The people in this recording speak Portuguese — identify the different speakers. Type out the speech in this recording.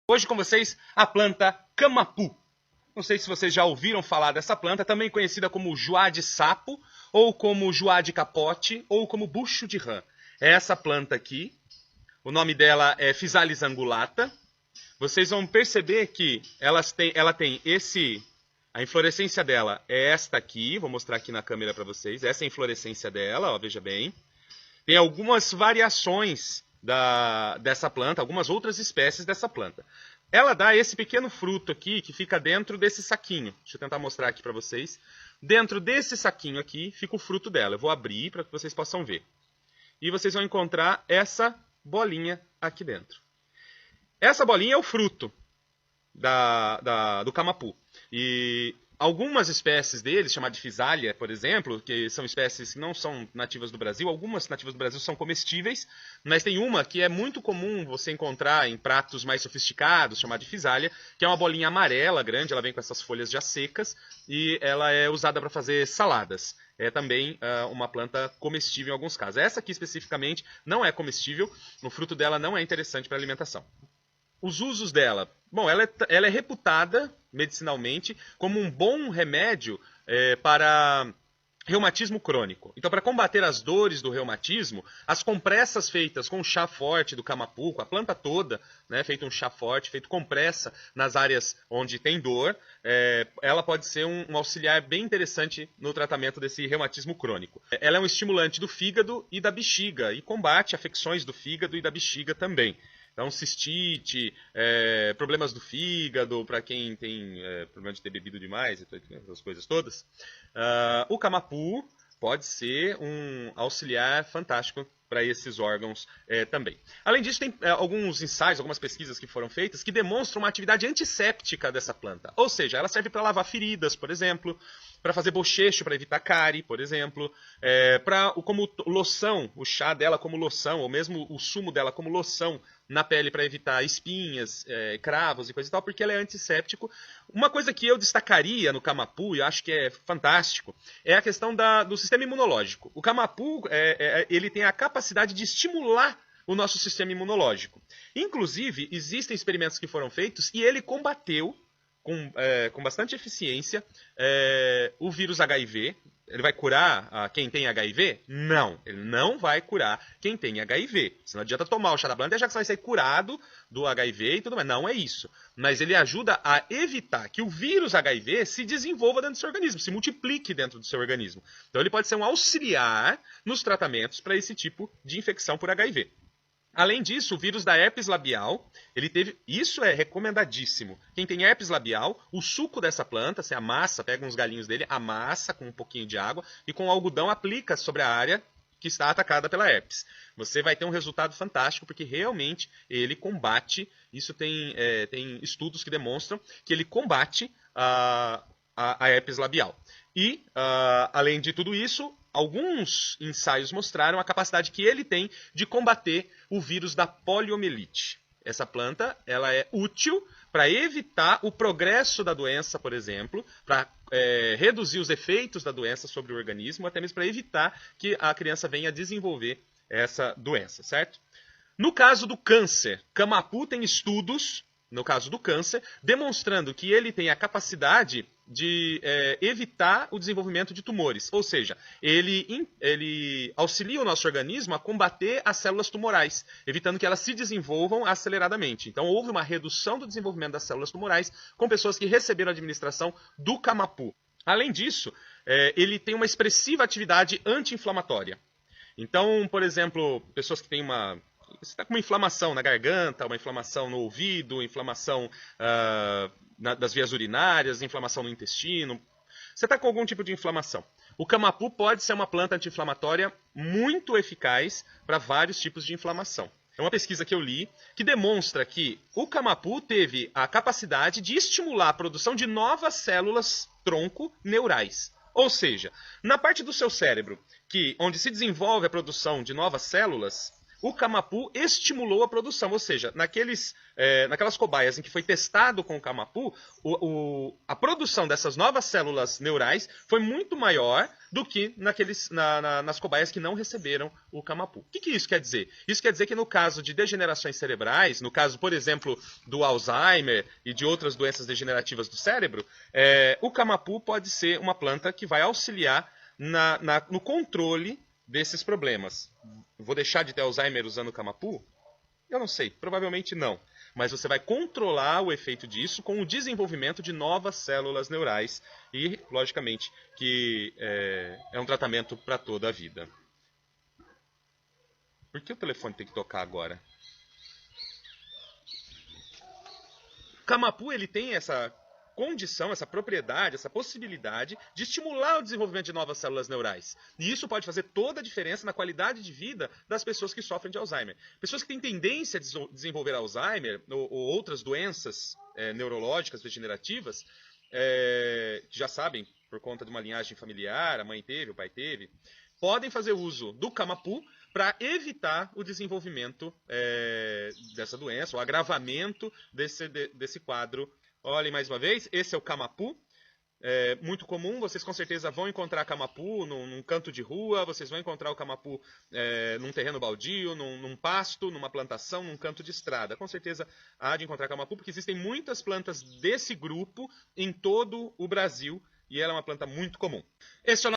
Speaker 1: Hoje com vocês a planta camapu. Não sei se vocês já ouviram falar dessa planta, também conhecida como joá de sapo, ou como joá de capote, ou como bucho de rã. É essa planta aqui, o nome dela é Physalis angulata. Vocês vão perceber que ela tem a inflorescência dela é esta aqui, vou mostrar aqui na câmera para vocês, essa é a inflorescência dela, ó, veja bem. Tem algumas variações dessa planta, algumas outras espécies dessa planta. Ela dá esse pequeno fruto aqui que fica dentro desse saquinho. Deixa eu tentar mostrar aqui para vocês. Dentro desse saquinho aqui fica o fruto dela. Eu vou abrir para que vocês possam ver. E vocês vão encontrar essa bolinha aqui dentro. Essa bolinha é o fruto do camapu. E algumas espécies deles, chamadas de Physalia, por exemplo, que são espécies que não são nativas do Brasil, algumas nativas do Brasil são comestíveis, mas tem uma que é muito comum você encontrar em pratos mais sofisticados, chamada de Physalia, que é uma bolinha amarela, grande, ela vem com essas folhas já secas, e ela é usada para fazer saladas. É também uma planta comestível em alguns casos. Essa aqui especificamente não é comestível, o fruto dela não é interessante para alimentação. Os usos dela. Bom, ela é reputada medicinalmente como um bom remédio para reumatismo crônico. Então, para combater as dores do reumatismo, as compressas feitas com chá forte do camapu, com a planta toda, né, feito um chá forte, feito compressa nas áreas onde tem dor, ela pode ser um auxiliar bem interessante no tratamento desse reumatismo crônico. Ela é um estimulante do fígado e da bexiga e combate afecções do fígado e da bexiga também. Então, cistite, problemas do fígado, para quem tem problema de ter bebido demais, essas coisas todas. O camapu pode ser um auxiliar fantástico para esses órgãos também. Além disso, tem alguns ensaios, algumas pesquisas que foram feitas que demonstram uma atividade antisséptica dessa planta. Ou seja, ela serve para lavar feridas, por exemplo, para fazer bochecho, para evitar cárie, por exemplo, como loção, o chá dela como loção, ou mesmo o sumo dela como loção na pele para evitar espinhas, cravos e coisa e tal, porque ela é antisséptico. Uma coisa que eu destacaria no camapu, e eu acho que é fantástico, é a questão do sistema imunológico. O camapu, ele tem a capacidade de estimular o nosso sistema imunológico. Inclusive, existem experimentos que foram feitos e ele combateu com bastante eficiência o vírus HIV. Ele vai curar quem tem HIV? Não, ele não vai curar quem tem HIV. Você não adianta tomar o chá da planta e achar que você vai ser curado do HIV e tudo mais. Não é isso. Mas ele ajuda a evitar que o vírus HIV se desenvolva dentro do seu organismo, se multiplique dentro do seu organismo. Então ele pode ser um auxiliar nos tratamentos para esse tipo de infecção por HIV. Além disso, o vírus da herpes labial, isso é recomendadíssimo. Quem tem herpes labial, o suco dessa planta, você amassa, pega uns galinhos dele, amassa com um pouquinho de água e com algodão aplica sobre a área que está atacada pela herpes. Você vai ter um resultado fantástico porque realmente ele combate, isso tem estudos que demonstram que ele combate a herpes labial. E, além de tudo isso, alguns ensaios mostraram a capacidade que ele tem de combater o vírus da poliomielite. Essa planta ela é útil para evitar o progresso da doença, por exemplo, para reduzir os efeitos da doença sobre o organismo, até mesmo para evitar que a criança venha a desenvolver essa doença, certo? No caso do câncer, camapu tem estudos, no caso do câncer, demonstrando que ele tem a capacidade de evitar o desenvolvimento de tumores. Ou seja, ele auxilia o nosso organismo a combater as células tumorais, evitando que elas se desenvolvam aceleradamente. Então, houve uma redução do desenvolvimento das células tumorais com pessoas que receberam a administração do camapu. Além disso, ele tem uma expressiva atividade anti-inflamatória. Então, por exemplo, pessoas que têm você está com uma inflamação na garganta, uma inflamação no ouvido, inflamação das vias urinárias, inflamação no intestino. Você está com algum tipo de inflamação. O camapu pode ser uma planta anti-inflamatória muito eficaz para vários tipos de inflamação. É uma pesquisa que eu li que demonstra que o camapu teve a capacidade de estimular a produção de novas células tronco neurais. Ou seja, na parte do seu cérebro onde se desenvolve a produção de novas células, o Camapu estimulou a produção, ou seja, naquelas cobaias em que foi testado com o Camapu, a produção dessas novas células neurais foi muito maior do que nas cobaias que não receberam o Camapu. O que isso quer dizer? Isso quer dizer que no caso de degenerações cerebrais, no caso, por exemplo, do Alzheimer e de outras doenças degenerativas do cérebro, o Camapu pode ser uma planta que vai auxiliar no controle desses problemas. Vou deixar de ter Alzheimer usando o Camapu? Eu não sei, provavelmente não. Mas você vai controlar o efeito disso com o desenvolvimento de novas células neurais e, logicamente, que é um tratamento para toda a vida. Por que o telefone tem que tocar agora? O Camapu ele tem essa condição, essa propriedade, essa possibilidade de estimular o desenvolvimento de novas células neurais. E isso pode fazer toda a diferença na qualidade de vida das pessoas que sofrem de Alzheimer. Pessoas que têm tendência a desenvolver Alzheimer ou outras doenças neurológicas degenerativas, que já sabem, por conta de uma linhagem familiar, a mãe teve, o pai teve, podem fazer uso do Camapu para evitar o desenvolvimento dessa doença, o agravamento desse quadro. Olhem mais uma vez, esse é o Camapu, muito comum, vocês com certeza vão encontrar Camapu num canto de rua, vocês vão encontrar o Camapu num terreno baldio, num pasto, numa plantação, num canto de estrada. Com certeza há de encontrar Camapu, porque existem muitas plantas desse grupo em todo o Brasil, e ela é uma planta muito comum. Este é o